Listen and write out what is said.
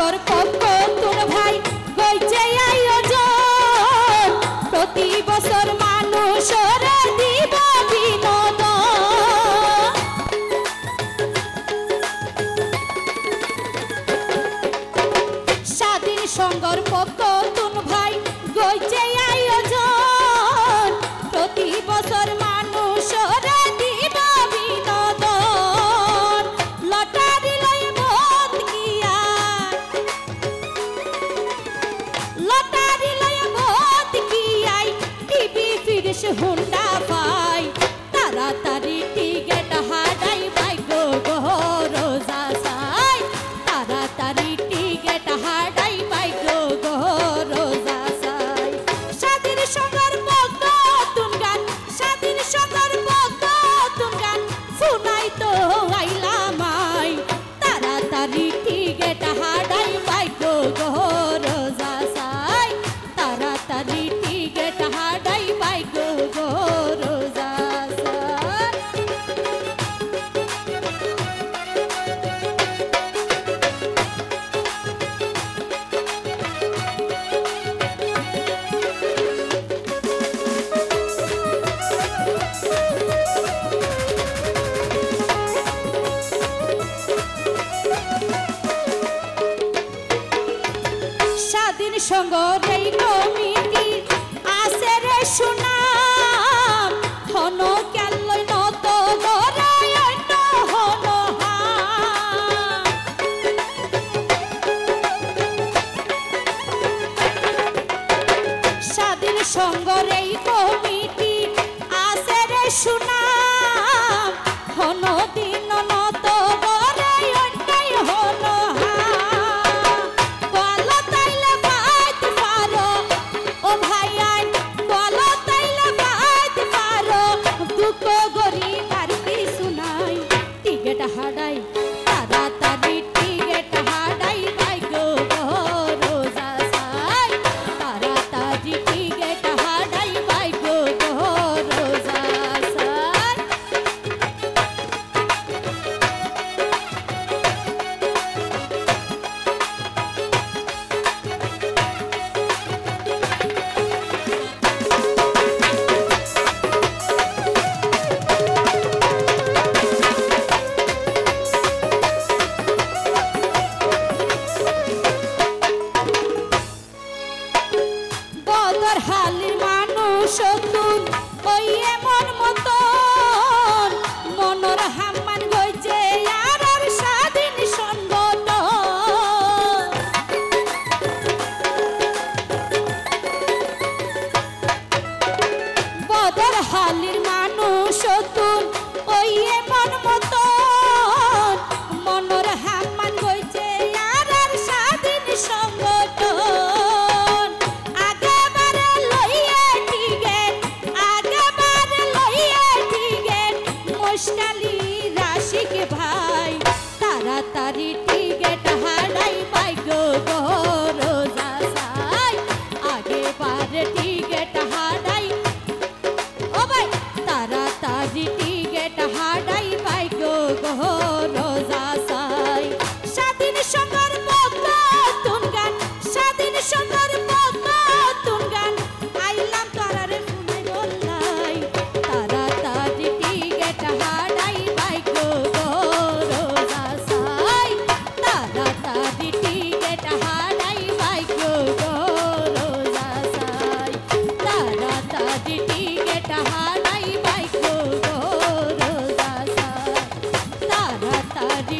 সঙ্গর পক্ষ তুন ভাই হইছে আয়োজন প্রতি বছর মানুষরে দিব বিনোদন স্বাধীন সঙ্গর পক্ষ তুন ভাই হইছে আয়োজন প্রতি বছর মানুষরে দিব বিনোদন লটারি লই ভোট কিয়া লটারি লই ভোট কিয়াই টিভি ফিরিস হুন্ডা পাই তাড়াতাড়ি টিকেট হারাই ভাই গো গো রোজা সাই তাড়াতাড়ি টিকেট হারাই ভাই গো গো রোজা সাই স্বাধীন সঙ্গর পক্ষ তুন গান স্বাধীন সঙ্গর পক্ষ তুন গান শুনাই তো আইলামাই তাড়াতাড়ি টিকেট হারাই ভাই গো গো রোজা সাই তাড়াতাড়ি টিকেট হারাই ভাই গো গো রোজা সাই স্বাধীন সঙ্গর এই কমিটি আছে রে সুনাম হন কেলই নত গরাই অন্য হন স্বাধীন সঙ্গর এই কমিটি আছে রে সুনাম হন দিন নত গরাই অন্যায় হন বলো তাইলে বাইতে পারো ও ভাই আইন বলো তাইলে বাইতে পারো দুঃখ গরিব আর কিছু নাই টিকেট হারাই তাড়াতাড়ি টিকেট হারাই ভাই গো গো রোজা সাই তাড়াতাড়ি টিকেট হারাই ভাই গো গো রোজা সাই বদর হালির মানুষ তুন ওই এমন মতন মনর হাম্মান গইছে আর আর স্বাধীন সংগঠন বদর হালির মানুষ তুন ওই এমন মতন মনর হাম্মান গইছে আর আর স্বাধীন সংগঠন আগেবারে লইয়ে টিকেট আগেবারে লইয়ে টিকেট মুশকালি রাশিক ভাই তাড়াতাড়ি টিকেট হারাই ভাই গো গো রোজা সাই আগেবারে টিকেট হারাই ও ভাই তাড়াতাড়ি টিকেট হারাই ভাই গো গো রোজা সাই স্বাধীন সঙ্গর পক্ষ তুন গান স্বাধীন সঙ্গর পক্ষ তুন গান আইলাম তারারে শুনে বললাই তাড়াতাড়ি টিকেট হারাই ভাই গো গো রোজা সাই তাড়াতাড়ি টিকেট হারাই ভাই গো গো রোজা সাই তাড়াতাড়ি টিকেট হারাই ভাই গো গো রোজা সাই তাড়াতাড়ি